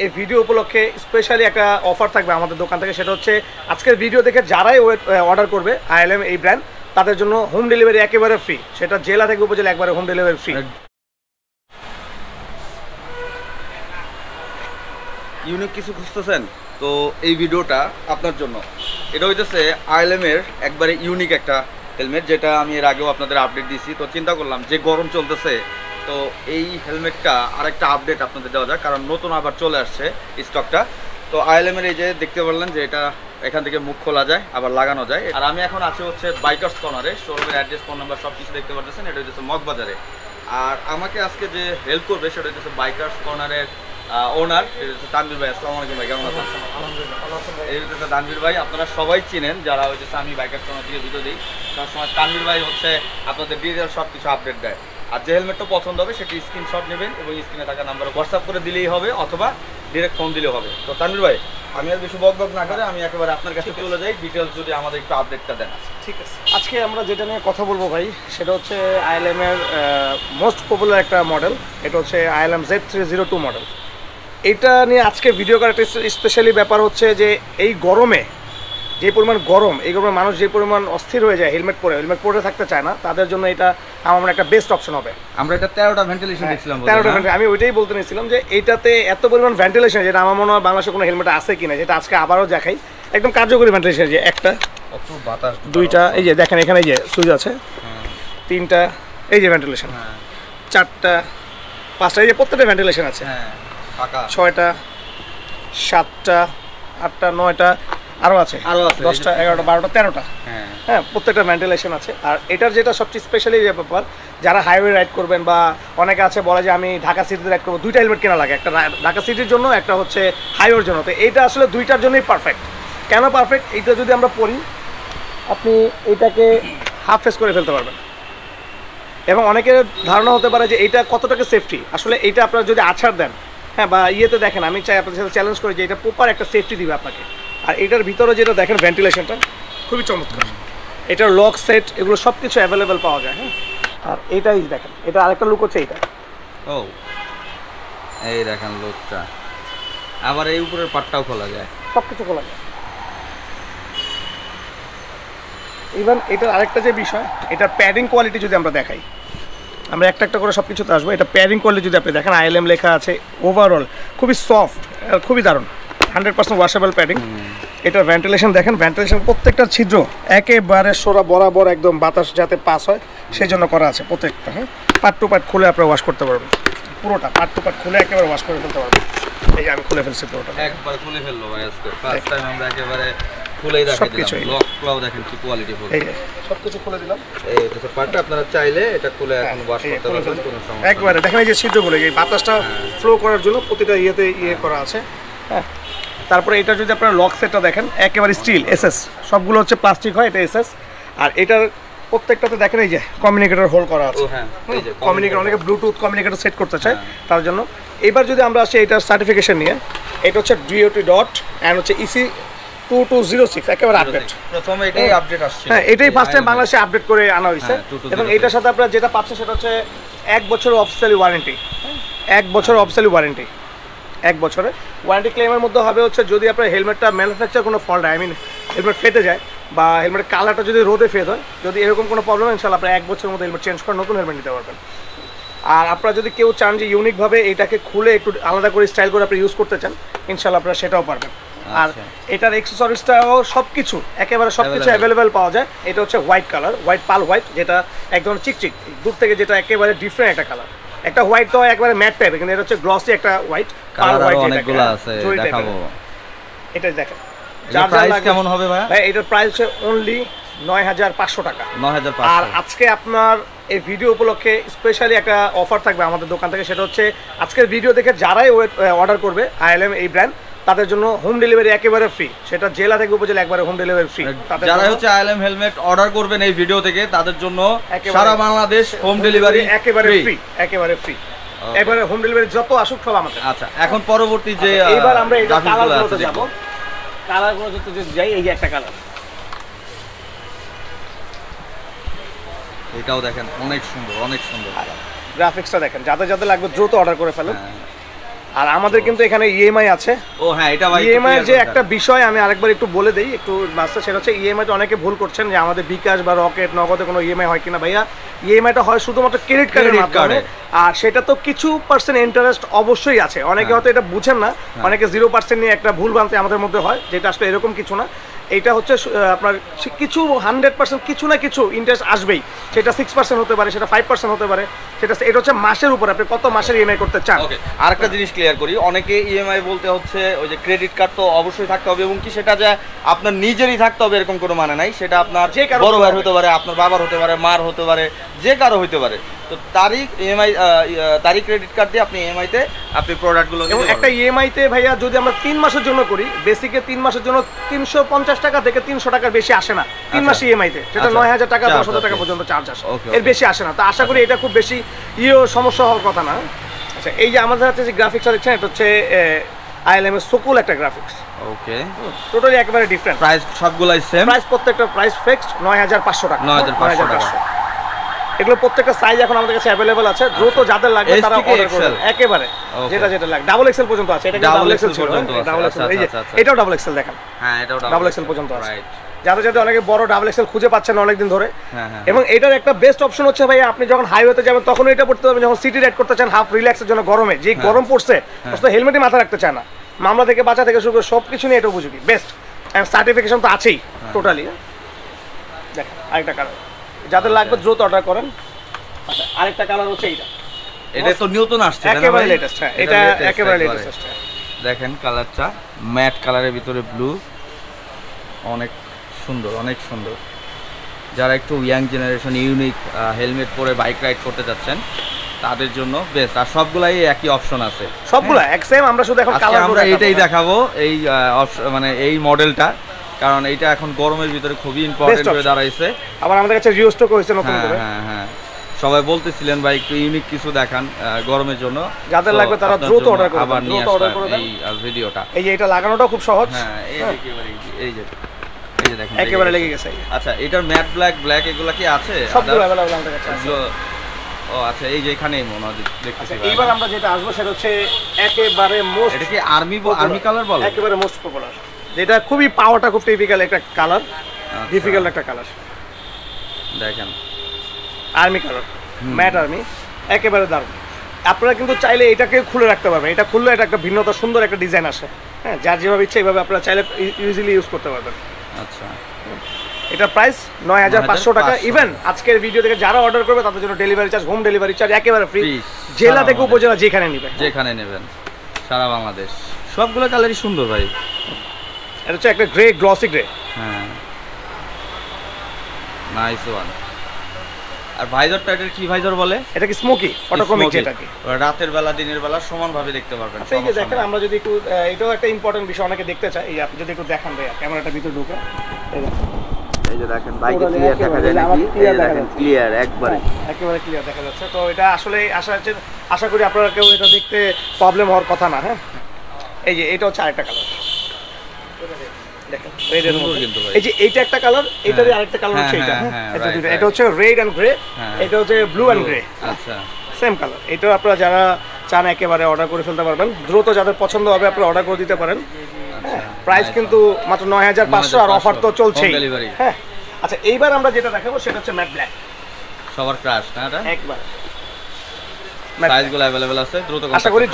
এই ভিডিও উপলক্ষে স্পেশালি একটা অফার থাকবে আমাদের দোকান থেকে, সেটা হচ্ছে আজকের ভিডিও দেখে যারাই অর্ডার করবে আইএলএম এই ব্র্যান্ড, তাদের জন্য হোম ডেলিভারি একেবারে ফ্রি। সেটা জেলা থেকে উপজেলা একবারে হোম ডেলিভারি ফ্রি। ইউনিক কিছু খুঁজতেছেন তো এই ভিডিওটা আপনার জন্য। এটা হইতেছে আইএলএম এর একবারে ইউনিক একটা হেলমেট, যেটা আমি এর আগেও আপনাদের আপডেট দিয়েছি। তো চিন্তা করলাম যে গরম চলতেছে, তো এই হেলমেটটা আরেকটা আপডেট আপনাদের দেওয়া যায়, কারণ নতুন আবার চলে আসছে স্টকটা। তো আইএলএম এর এই যে দেখতে পারলেন যে এটা এখান থেকে মুখ খোলা যায়, আবার লাগানো যায়। আর আমি এখন আছি হচ্ছে বাইকার্স কর্নারে, শোরুমের অ্যাড্রেস, ফোন নাম্বার সব কিছু দেখতে পাচ্ছেন। এটা হচ্ছে মগবাজারে। আর আমাকে আজকে যে হেল্প করবে সেটা হচ্ছে বাইকার্স কর্নারের ওনার, তানভীর ভাই। আসসালামু আলাইকুম ভাই, কেমন আছেন? এই হচ্ছে তানভীর ভাই, আপনারা সবাই চিনেন যারা হচ্ছে আমি বাইকার্স কর্নার থেকে ভিডিও দিই। সবসময় তানভীর ভাই হচ্ছে আপনাদের ডিটেল সব কিছু আপডেট দেয়। আর যে হেলমেটটা পছন্দ হবে সেটি স্ক্রিনশট নেবেন এবং স্ক্রিনে থাকা নাম্বারে হোয়াটসঅ্যাপ করে দিলেই হবে, অথবা ডিরেক্ট ফোন দিলেও হবে। তো তানভীর ভাই, আমি আর বেশি বক না করে আমি একেবারে আপনার কাছে চলে যাই, ডিটেলস যদি আমাদের একটু আপডেটটা দেন। ঠিক আছে, আজকে আমরা যেটা নিয়ে কথা বলবো ভাই, সেটা হচ্ছে আইএলএম এর মোস্ট পপুলার একটা মডেল। এটা হচ্ছে আইএলএম Z302 মডেল। এটা নিয়ে আজকে ভিডিও করার একটা স্পেশালি ব্যাপার হচ্ছে যে এই গরমে, যে পরিমাণ গরম, এই গরমে মানুষ যে পরিমাণ অস্থির হয়ে যায় হেলমেট পরে থাকতে চায় না, তাদের জন্য এটা আমার মনে একটা বেস্ট অপশন হবে। আমরা এটা 13টা ভেন্টিলেশন দেখছিলাম। 13টা ভেন্টিলেশন, আমি ওইটাই বলতে নিয়েছিলাম যে এইটাতে এত পরিমাণ ভেন্টিলেশন, যেটা আমার মনে হয় বাংলাদেশে কোনো হেলমেট আছে কিনা, যেটা আজকে আবারও দেখাই। একদম কার্যকরী ভেন্টিলেশন, যে একটা, বাতাস, দুইটা, এই যে দেখেন এখানে এই যে সুইচ আছে, তিনটা, এই যে ভেন্টিলেশন, চারটা, পাঁচটা, এই যে প্রত্যেকটা ভেন্টিলেশন আছে, ছয়টা, সাতটা, আটটা, নয়টা, আরও আছে 10টা, 11টা, 12টা, 13টা। হ্যাঁ, প্রত্যেকটা ভেন্টিলেশন আছে। আর এটার যেটা সবচেয়ে স্পেশালি যে ব্যাপার, যারা হাইওয়ে রাইড করবেন বা অনেকে আছে বলে যে আমি ঢাকা সিটিতে রাইড করবো, দুইটা হেলমেট কেনা লাগে, একটা ঢাকা সিটির জন্য, একটা হচ্ছে হাইওয়ের জন্য। তো এইটা আসলে দুইটার জন্যই পারফেক্ট। কেন পারফেক্ট? এইটা যদি আমরা পরি, আপনি এইটাকে হাফ ফেস করে ফেলতে পারবেন। এবং অনেকের ধারণা হতে পারে যে এইটা কতটাকে সেফটি। আসলে এইটা আপনারা যদি আছাড় দেন, হ্যাঁ, বা ইয়েতে দেখেন, আমি চাই আপনাদের সাথে চ্যালেঞ্জ করি যে এটা প্রপার একটা সেফটি দিবে আপনাকে। আর এটার ভিতরে যেটা দেখেন ভেন্টিলেশনটা খুবই চমৎকার, এটার লক সেট এগুলো সব কিছু অ্যাভেলেবেল পাওয়া যায়। হ্যাঁ, আর এইটাই দেখেন, এটা আরেকটা লুক হচ্ছে এইটা। ও, এই দেখেন লুকটা, আবার এই উপরের পাটটাও খোলা যায়, সব কিছু খোলা যায়। ইভেন এটার আরেকটা যে বিষয়, এটার প্যাডিং কোয়ালিটি যদি আমরা দেখাই, আমরা একটা একটা করে সব কিছুতে আসবো। এটা প্যাডিং কোয়ালিটি যদি আপনি দেখেন, আইএলএম লেখা আছে, ওভারঅল খুবই সফট, খুবই দারুণ, 100% ওয়াশেবল প্যাডিং। এটার ভেন্টিলেশন দেখেন, ভেন্টিলেশন প্রত্যেকটা ছিদ্র একেবারে সোরা বরাবর একদম বাতাস যাতে পাস হয় সেই জন্য করা আছে প্রত্যেকটা। হ্যাঁ, পার্ট টু পার্ট খুলে আপনারা ওয়াশ করতে পারবেন, পুরোটা পার্ট টু পার্ট খুলে একেবারে ওয়াশ করে ফেলতে পারবেন। এই যে আমি খুলে ফেলছি পুরোটা, একবার খুলে ফেললো ভাই আজকে ফার্স্ট টাইম আমরা একেবারে খুলেই দেখাই দিলাম। লকটাও দেখেন কি কোয়ালিটি ফুল, এই সব কিছু খুলে দিলাম। এই হচ্ছে পার্টটা, আপনারা চাইলে এটা খুলে এখন ওয়াশ করতে পারবেন, কোনো সমস্যা একবারে দেখেন এই যে ছিদ্রগুলো, এই বাতাসটা ফ্লো করার জন্য প্রতিটা ইয়েতে করা আছে। হ্যাঁ, তারপরে এটা যদি আপনারা লক সেটটা দেখেন, একেবারে স্টিল এসএস, সবগুলো হচ্ছে প্লাস্টিক হয়, এটা এসএস। আর এটার প্রত্যেকটাতে দেখেন এই যে কমিউনিকেটর হোল্ড করা আছে। হ্যাঁ, এই যে কমিউনিকেটর, অনেকে ব্লুটুথ কমিউনিকেটর সেট করতে চায় তার জন্য। এবার যদি আমরা আসি এটার সার্টিফিকেশন নিয়ে, এটা হচ্ছে DOT ডট অ্যান্ড হচ্ছে EC 2206, একেবারে আপডেট। প্রথমে এটাই আপডেট আসছে। হ্যাঁ, এটাই ফার্স্ট টাইম বাংলাদেশে আপডেট করে আনা হয়েছে। এবং এটার সাথে আপনারা যেটা পাচ্ছেন সেটা হচ্ছে 1 বছর অফিসিয়ালি ওয়ারেন্টি। 1 বছর অফিসিয়ালি ওয়ারেন্টি, 1 বছরের ওয়ারেন্টি ক্লেমের মধ্যে হবে হচ্ছে যদি আপনার হেলমেটটা ম্যানুফ্যাকচার কোনো ফল্ট হয়, হেলমেট ফেটে যায় বা হেলমেটের কালারটা যদি রোদে ফেদ হয়, যদি এরকম কোনো প্রবলেম হয়, ইনশাআল্লাহ আপনার 1 বছরের মধ্যে হেলমেট চেঞ্জ করে নতুন হেলমেট নিতে পারবেন। আর আপনারা যদি কেউ চান যে ইউনিকভাবে এটাকে খুলে একটু আলাদা করে স্টাইল করে আপনি ইউজ করতে চান, ইনশাআল্লাহ আপনারা সেটাও পারবেন। আর এটার এক্সেসরিজটাও সব কিছু একেবারে সব কিছু অ্যাভেলেবেল পাওয়া যায়। এটা হচ্ছে white colour, white pearl white, যেটা একদম চিকচিক দূর থেকে, যেটা একেবারে ডিফারেন্ট একটা কালার। একটা হোয়াইট তো একবারে ম্যাট টাইপের, কিন্তু এটা হচ্ছে গ্লসি একটা হোয়াইট, পাল হোয়াইট, অনেকগুলো আছে দেখাবো। এটা দেখেন যার প্রাইস কেমন হবে ভাই? এটার প্রাইস হচ্ছে অনলি 9500 টাকা। 9500। আর আজকে আপনার এই ভিডিও উপলক্ষে স্পেশালি একটা অফার থাকবে আমাদের দোকান থেকে, সেটা হচ্ছে আজকের ভিডিও দেখে যারাই অর্ডার করবে আইএলএম এই ব্র্যান্ড, তাদের জন্য হোম ডেলিভারি একেবারে ফ্রি। সেটা জেলা থেকে উপজেলা একবারে হোম ডেলিভারি ফ্রি। যারা হচ্ছে আইএলএম হেলমেট অর্ডার করবেন এই ভিডিও থেকে, তাদের জন্য সারা বাংলাদেশ হোম ডেলিভারি একেবারে ফ্রি, একেবারে ফ্রি। এবারে হোম ডেলিভারি যত আসুক সব আমাদের। আচ্ছা, এখন পরবর্তী যে এবার আমরা এটা কালারগুলোতে যাব, কালারগুলো যদি যাই, এই যে একটা কালার, এটাও দেখেন অনেক সুন্দর, অনেক সুন্দর গ্রাফিক্সটা দেখেন। যাদের যাদের লাগবে দ্রুত অর্ডার করে ফেলেন। আর আমাদের কিন্তু এখানে ইএমআই আছে। ও হ্যাঁ, এটা ভাই ইএমআই এর যে একটা বিষয় আমি আরেকবার একটু বলে দেই, একটু বাস্তা, সেটা হচ্ছে ইএমআইটা অনেকে ভুল করছেন যে আমাদের বিকাশ বা রকেট নগদে কোনো ইএমআই হয় কিনা। ভাইয়া ইএমআইটা হয় শুধুমাত্র ক্রেডিট কার্ডের মাধ্যমে, আর সেটা তো কিছু পার্সেন্ট ইন্টারেস্ট অবশ্যই আছে। অনেকে হয়তো এটা বুঝেন না, অনেকে 0% নিয়ে একটা ভুল ভ্রান্তি আমাদের মধ্যে হয়, যেটা আসলে এরকম কিছু না। এইটা হচ্ছে আপনার কিছু 100% কিছু না কিছু ইন্টারেস্ট আসবেই, সেটা 6% হতে পারে, সেটা 5% হতে পারে, সেটা এটা হচ্ছে মাসের উপর আপনি কত মাসের ইএমআই করতে চান। ওকে, আরেকটা জিনিস ক্লিয়ার করি, অনেকে ইএমআই বলতে হচ্ছে ওই যে ক্রেডিট কার্ড তো অবশ্যই থাকতে হবে, এবং কি সেটা যে আপনার নিজেরই থাকতে হবে এরকম কোনো মানে নাই। সেটা আপনার যে কারো বড় ভাই হতে পারে, আপনার বাবার হতে পারে, মার হতে পারে, যে কারো হতে পারে। তো তারই ইএমআই, তারই ক্রেডিট কার্ড দিয়ে আপনি ইএমআইতে আপনি প্রোডাক্টগুলো এবং একটা ইএমআইতে ভাইয়া যদি আমরা 3 মাসের জন্য করি, বেসিকে 3 মাসের জন্য 350 টাকা থেকে 300 টাকার বেশি আসে না 3 মাস ইএমআইতে, সেটা 9000 টাকা 10000 টাকা পর্যন্ত চার্জ আসে, এর বেশি আসে না। তো আশা করি এটা খুব বেশি সমস্যা হওয়ার কথা না। আচ্ছা, এই যে আমাদের হাতে যে গ্রাফিক্সটা দেখছেন, এটা হচ্ছে আইএলএম এর সোকুল একটা গ্রাফিক্স। ওকে, টোটালি একেবারে ডিফারেন্ট। প্রাইস সবগুলাই সেম, প্রাইস প্রত্যেকটা প্রাইস ফিক্সড 9500 টাকা। 9500 টাকা। এগুলো প্রত্যেকটা সাইজ এখন আমাদের কাছে अवेलेबल আছে, দ্রুত যাদের লাগবে তারা অর্ডার করবেন একেবারে, যেটা যেটা লাগবে। ডাবল এক্সেল পর্যন্ত আছে, এটা কিন্তু ডাবল এক্সেল পর্যন্ত আছে। ডাবল এক্সেল, এই যে এটাও ডাবল এক্সেল দেখেন, হ্যাঁ এটাও ডাবল এক্সেল পর্যন্ত আছে। যাদের যাদের অনেকে বড় ডাবল এক্সেল খুঁজে পাচ্ছেন অনেকদিন ধরে, হ্যাঁ। এবং এটার একটা বেস্ট অপশন হচ্ছে ভাই, আপনি যখন হাইওয়েতে যাবেন তখন এটা পড়তে পারবেন, যখন সিটি রাইড করতে চান হাফ রিল্যাক্সের জন্য গরমে, যে গরম পড়ছে তো হেলমেটই মাথা রাখতে চায় না, মামলা থেকে বাঁচা থেকে শুরু করে সব কিছু নিয়ে এটা উপযোগী, বেস্ট। এন্ড সার্টিফিকেশন তো আছেই টোটালি। দেখেন আরেকটা কালার, যাদের লাগবে দ্রুত অর্ডার করেন। আচ্ছা, আরেকটা কালার হচ্ছে এইটা, এটা তো নতুন আসছে, একেবারে লেটেস্ট। হ্যাঁ, এটা একেবারে লেটেস্ট। দেখেন কালারটা ম্যাট কালারের ভিতরে ব্লু, অনেক সুন্দর, অনেক সুন্দর। যারা একটু ইয়াং জেনারেশন ইউনিক হেলমেট পরে বাইক রাইড করতে যাচ্ছেন তাদের জন্য বেস্ট। আর সবগুলাই একই অপশন আছে, সবগুলা এক সেম। আমরা শুধু এখন কালার আমরা এটাই দেখাবো, এই মানে এই মডেলটা, কারণ এইটা এখন গরমের ভিতরে খুবই ইম্পর্টেন্ট হয়ে দাঁড়াইছে। আবার আমাদের কাছে রিস্টক হয়েছে নতুন করে। হ্যাঁ হ্যাঁ, সবাই বলতেছিলেন ভাই একটু ইউনিক কিছু দেখান গরমের জন্য, যাদের লাগবে তারা দ্রুত অর্ডার করুন। আবার নিয়ে আসলাম এই ভিডিওটা। এই যে এটা লাগানোটা খুব সহজ। হ্যাঁ, এই যে দেখেন একেবারে লেগে গেছে। আচ্ছা, এটার ম্যাট ব্ল্যাক এগুলা কি আছে? সবগুলো अवेलेबल আমাদের কাছে আছে। ও আচ্ছা, এই যে এখানেই মনে হয় দেখতেছি। এইবার আমরা যেটা আসবো সেটা হচ্ছে একেবারে মোস্ট, এটা কি আর্মি কালার বলে? একেবারে মোস্ট পপুলার, যেটা খুবই পাওয়ারটা খুব টিপিক্যাল একটা কালার, ডিফিকাল্ট একটা কালার। দেখেন আর্মি কালার, ম্যাট আর্মি, একেবারে দারুণ। আপনারা কিন্তু চাইলে এটাকে খুলে রাখতে পারবেন, এটা খুললে এটা একটা ভিন্নতা, সুন্দর একটা ডিজাইন আসে। হ্যাঁ, যার যেভাবে ইচ্ছে এইভাবে আপনারা চাইলে ইজিলি ইউজ করতে পারবেন। আচ্ছা, এটা প্রাইস 9500 টাকা। ইভেন আজকের ভিডিও থেকে যারা অর্ডার করবে তাদের জন্য delivery charge, home delivery charge একেবারে ফ্রি, জেলা থেকে উপজেলা যেখানে নেবেন সারা বাংলাদেশ। সবগুলো কালারই সুন্দর ভাই। এটা হচ্ছে একটা গ্রে, গ্লসি গ্রে। হ্যাঁ, নাইস ওয়ান। আর ভাইজারটা এটা কি ভাইজার বলে? এটা কি স্মোকি ফটোক্রোমিক, যেটা কি রাতের বেলা দিনের বেলা সমানভাবে দেখতে পারবেন। এই যে দেখেন, আমরা যদি একটু, এটাও একটা ইম্পর্টেন্ট বিষয়, অনেকে দেখতে চায়। এই আপনি যদি একটু দেখান ভাইয়া, ক্যামেরাটা ভিতরে ঢুকে, এই যে দেখেন বাইকে ক্লিয়ার দেখা যায় নাকি? এই দেখেন ক্লিয়ার, একেবারে ক্লিয়ার দেখা যাচ্ছে। তো এটা আসলে আশা করি আপনারা কেউ এটা দেখতে প্রবলেম হওয়ার কথা না। হ্যাঁ, এই যে এটা হচ্ছে আরেকটা কালার, দেখেন রেডের মধ্যে। এই যে এইটা একটা কালার, এটারই আরেকটা কালার হচ্ছে এইটা। এটা হচ্ছে রেড এন্ড গ্রে, এটা হচ্ছে ব্লু এন্ড গ্রে। আচ্ছা, সেম কালার। এটা আপনারা যারা চান একেবারে অর্ডার করে ফেলতে পারবেন, দ্রুত যাদের পছন্দ হবে আপনারা অর্ডার করে দিতে পারেন। প্রাইস কিন্তু মাত্র 9500, আর অফার তো চলছেই। হ্যাঁ, আচ্ছা, এইবার আমরা যেটা দেখাবো সেটা হচ্ছে ম্যাট ব্ল্যাক, সবার ক্রাশ না এটা? একবার সাইজগুলো अवेलेबल আছে, দ্রুত আশা করি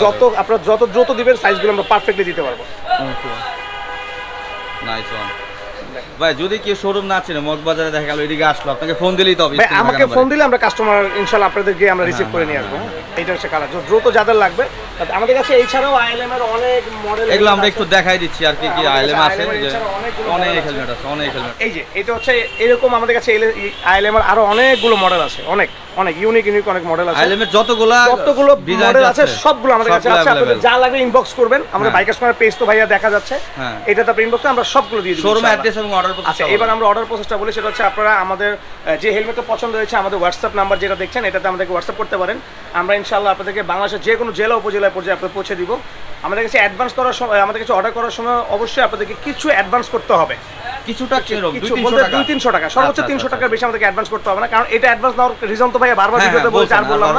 আপনারা যত দ্রুত দিবেন সাইজগুলো আমরা পারফেক্টলি দিতে পারবো। নাইস ওয়ান ভাই। যদি কেউ শোরুম না চিনে, মগবাজারে দেখা গেল এদিকে আসলো, আপনাকে ফোন দিলেই তো হবে। ভাই আমাকে ফোন দিলে আমরা কাস্টমার ইনশাআল্লাহ আপনাদেরকে আমরা রিসিভ করে নিয়ে আসবো। এইটা হচ্ছে কালার, দ্রুত যাদের লাগবে। আমাদের কাছে এছাড়াও আইএলএম এর অনেক মডেল, এগুলো আমরা একটু দেখাই দিচ্ছি আর কি কি আইএলএম আছে। অনেক হেলমেট আছে, অনেক হেলমেট। এই যে এটা হচ্ছে এরকম, আমাদের কাছে আইএলএম এর আরো অনেকগুলো মডেল আছে, অনেক ইউনিক অনেক মডেল আছে। আইএলএম এর যতগুলো মডেল আছে সবগুলো আমাদের কাছে আছে। আপনাদের যা লাগবে ইনবক্স করবেন, আমরা বাইকার্স কর্নার পেজ তো ভাইয়া দেখা যাচ্ছে, এটাতে আপনি ইনবক্স আমরা সবগুলো দিয়ে দিব। শোরুম অ্যাড্রেস এবং অর্ডার প্রসেস। আচ্ছা, এবার আমরা অর্ডার প্রসেসটা বলি। সেটা হচ্ছে আপনারা আমাদের যে হেলমেটটা পছন্দ হয়েছে, আমাদের হোয়াটসঅ্যাপ নাম্বার যেটা দেখছেন, এটাতে আমাদেরকে হোয়াটসঅ্যাপ করতে পারেন। আমরা ইনশাআল্লাহ আপনাদেরকে বাংলাদেশের যে কোনো জেলা উপজেলায় পর্যায়ে আপনাদের পৌঁছে দিব। আমাদের কাছে অ্যাডভান্স করার সময়, আমাদের কাছে অর্ডার করার সময় অবশ্যই আপনাদেরকে কিছু অ্যাডভান্স করতে হবে। কিছুটা কিছু বলতে 200-300 টাকা, সর্বোচ্চ 300 টাকার বেশি আমাদেরকে অ্যাডভান্স করতে হবে না, কারণ এটা অ্যাডভান্স নেওয়ার রিজন তো ভাই বারবার ভিডিওতে বলছি, আর বললাম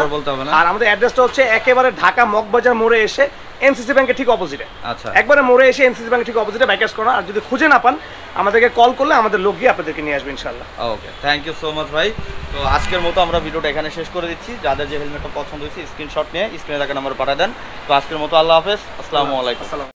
না। আর আমাদের অ্যাড্রেসটা হচ্ছে একেবারে ঢাকা মগবাজার মোড়ে এসে এমসিসি ব্যাংকের ঠিক অপোজিটে। আচ্ছা, একবারে মোড়ে এসে এমসিসি ব্যাংকের ঠিক অপোজিটে বাইকার্স কর্নার। আর যদি খুঁজে না পান আমাদেরকে কল করলে আমাদের লোক গিয়ে আপনাদেরকে নিয়ে আসবে ইনশাআল্লাহ। ওকে, থ্যাংক ইউ সো মাচ ভাই। তো আজকের মতো আমরা ভিডিওটা এখানে শেষ করে দিচ্ছি। যাদের যে হেলমেটটা পছন্দ হয়েছে স্ক্রিনশট নিয়ে স্ক্রিনে থাকা নাম্বারে পাঠিয়ে দেন। তো আজকের মতো আল্লাহ হাফেজ, আসসালামু আলাইকুম।